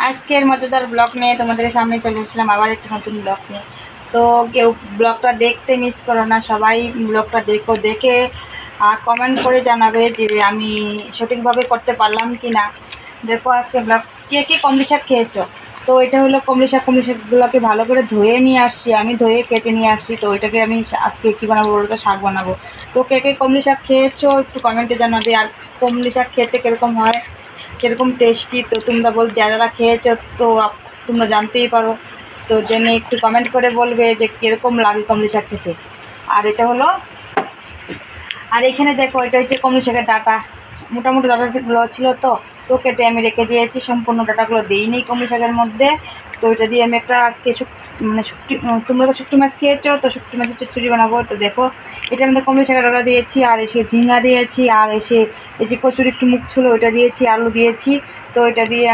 আজকের মজাদার ব্লগ নিয়ে তোমাদের সামনে চলে এসলাম আবার একটা নতুন ব্লগ নিয়ে। তো কেউ ব্লগটা দেখতে মিস করো না, সবাই ব্লগটা দেখো, দেখে কমেন্ট করে জানাবে যে আমি সঠিকভাবে করতে পারলাম কি না। দেখো আজকে ব্লগ কে কে কমলি শাক খেয়েছো। তো এটা হলো কমলি শাকগুলোকে ভালো করে ধুয়ে নিয়ে আসছি, আমি ধুয়ে কেটে নিয়ে আসছি। তো ওইটাকে আমি আজকে কী বানাবো বলতো, শাক বানাবো। তো কে কে কমলি শাক খেয়েছো একটু কমেন্টে জানাবে। আর কমলি শাক খেতে কীরকম হয়, কীরকম টেস্টি, তো তোমরা যারা খেয়েছো তো তোমরা জানতেই পারো। তো জেনে একটু কমেন্ট করে বলবে যে কীরকম লাগে কমলি শাক খেতে। আর এটা হলো, আর এখানে দেখো এটা হচ্ছে কমলি শাকের ডাঁটা, মোটামুটি ডাঁটাগুলো ছিল। তো কেটে আমি রেখে দিয়েছি, সম্পূর্ণ ডাঁটাগুলো দিইনি কমলি শাকের মধ্যে। তো এটা দিয়ে আমি একটা আজকে তোমরা তো শুকটি মাছ খেয়েছো, তো শুকটি মাছের চচ্চড়ি বানাবো। তো দেখো এটার মধ্যে কমলি শাকের ডাঁটা দিয়েছি, আর এসে ঝিঙ্গা দিয়েছি, আর এসে এই যে কচুর একটু মুখ ছিল ওইটা দিয়েছি, আলু দিয়েছি। তো এটা দিয়ে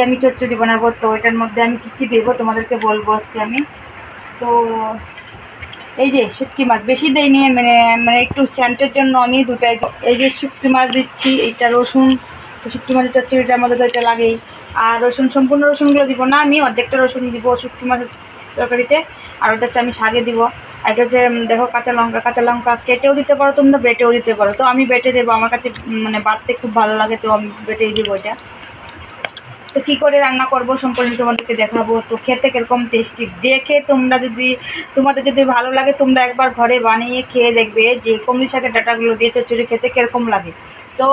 আমি চচ্চড়ি বানাবো। তো এটার মধ্যে আমি কী কী দেবো তোমাদেরকে বলবো আজকে আমি। তো এই যে শুটকি মাছ বেশি দেয়নি, মানে একটু স্যান্টের জন্য আমি দুটাই, এই যে শুটকি মাছ দিচ্ছি, এইটা রসুন। তো শুটকি মাছের চচ্চড়িটার মধ্যে তো এটা লাগেই। আর রসুন, সম্পূর্ণ রসুনগুলো দিব না, আমি অর্ধেকটা রসুন দিব শুটকি মাছের তরকারিতে, আর অর্ধেকটা আমি শাকে দিব। আর এটা হচ্ছে দেখো কাঁচা লঙ্কা কেটেও দিতে পারো, তোমরা বেটেও দিতে পারো। তো আমি বেটে দেবো, আমার কাছে বাটতে খুব ভালো লাগে, তো আমি বেটেই দেবো এটা। তো কী করে রান্না করবো সম্পূর্ণ তোমাদেরকে দেখাবো। তো খেতে কীরকম টেস্টি, দেখে তোমাদের যদি ভালো লাগে তোমরা একবার ঘরে বানিয়ে খেয়ে দেখবে যে কমলি শাকের ডাঁটাগুলো দিয়ে চচ্চড়ি খেতে কীরকম লাগে। তো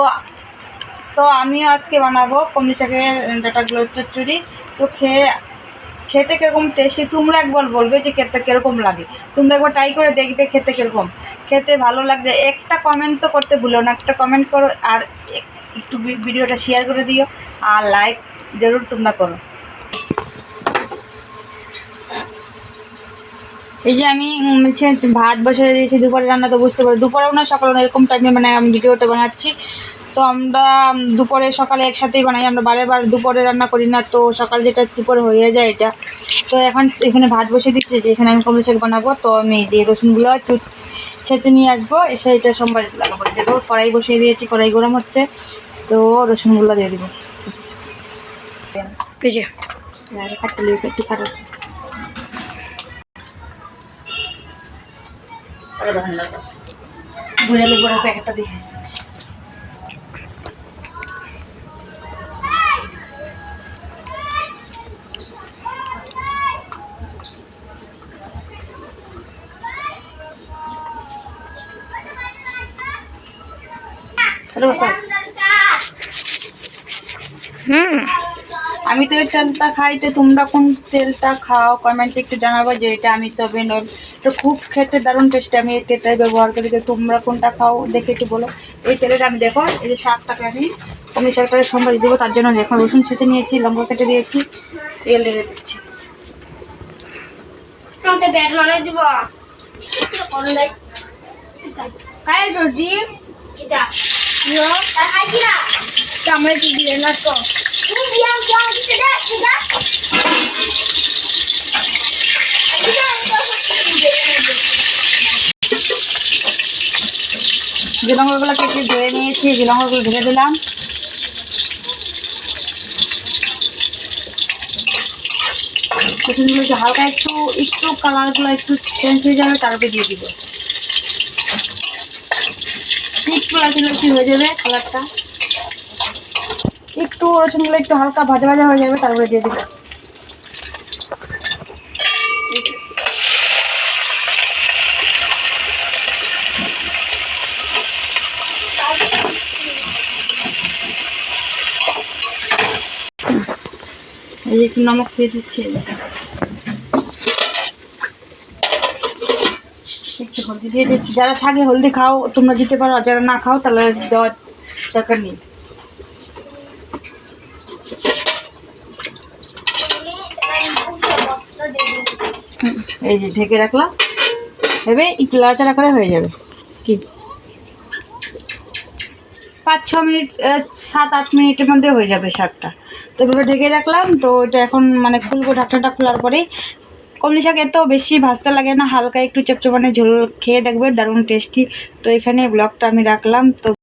তো আমিও আজকে বানাবো কমলি শাকের ডাঁটাগুলোর চচ্চড়ি। তো খেতে কীরকম টেস্টি তোমরা একবার বলবে যে খেতে কীরকম লাগে। তোমরা একবার ট্রাই করে দেখবে খেতে কীরকম, খেতে ভালো লাগবে। একটা কমেন্ট তো করতে ভুলো না, একটা কমেন্ট করো, আর একটু ভিডিওটা শেয়ার করে দিও, আর লাইক জরুর তোমরা করো। এই যে আমি ভাত বসিয়ে দিয়েছি, দুপুরে রান্না তো বুঝতে পারি, দুপুরেও না সকালেও না, এরকম টাইমে মানে আমি ভিডিওটা বানাচ্ছি। তো আমরা দুপুরে সকালে একসাথেই বানাই, আমরা বারে দুপুরে রান্না করি না। তো সকাল যেটা দুপুরে হয়ে যায় এটা। তো এখন এখানে ভাত বসিয়ে দিচ্ছি, যে এখানে আমি কমলি শাক বানাবো। তো আমি যে রসুনগুলো একটু ছেঁচে নিয়ে আসবো, এসে এটা সোমবার লাগাবো। দেখো কড়াই বসিয়ে দিয়েছি, কড়াই গরম হচ্ছে, তো রসুনগুলো দিয়ে দিব। কাটলে একটু খারাপ ঘুরালে বড় প্যাকেটটা দিয়ে আমি তো এই তেলটা খাই, তো তোমরা কোন তেলটা খাও কমেন্টে একটু জানাবো। যে এটা আমি সয়াবিন অয়েল, তো খুব খেতে দারুণ টেস্টি, আমি এই তেলটাই ব্যবহার করি। তো তোমরা কোনটা খাও দেখে একটু বলো। এই তেলেটা আমি দেখো, এই যে শাকটাকে আমি কমলি শাকটাকে সোমবার দেবো, তার জন্য দেখো রসুন ছেঁচে নিয়েছি, লঙ্কা কেটে দিয়েছি, তেল ঢেলে দিচ্ছি। যে লঙ্কাগুলো কেটে ধুয়ে নিয়েছি, যে লঙ্কাগুলো ঢেলে দিলাম। রসুনগুলো হালকা একটু কালারগুলো একটু চেঞ্জ হয়ে যাবে, তারপরে দিয়ে দিব। একটু লাচি হয়ে যাবে কালারটা, একটু রসুনগুলো একটু হালকা ভাজা হয়ে যাবে, তারপরে দিয়ে দিব। এই একটু নমক দিয়ে দিচ্ছি, একটু হলদি দিয়ে দিচ্ছি। যারা শাকে হলদি খাও তোমরা দিতে পারো, আর যারা না খাও তাহলে দেওয়ার দরকার নেই। এই যে ঢেকে রাখলাম, ভেবে একটু লাড়াচাড়া করে হয়ে যাবে। কি 5-6 মিনিট, 7-8 মিনিটের মধ্যে হয়ে যাবে শাকটা। তো এভাবে ঢেকে রাখলাম। তো এটা এখন খুলবো, ঢাকনাটা খোলার পরেই। কমলি শাক এত বেশি ভাজতে লাগে না, হালকা একটু চপচপানে ঝোল খেয়ে দেখবে দারুণ টেস্টি। তো এখানে ব্লগটা আমি রাখলাম। তো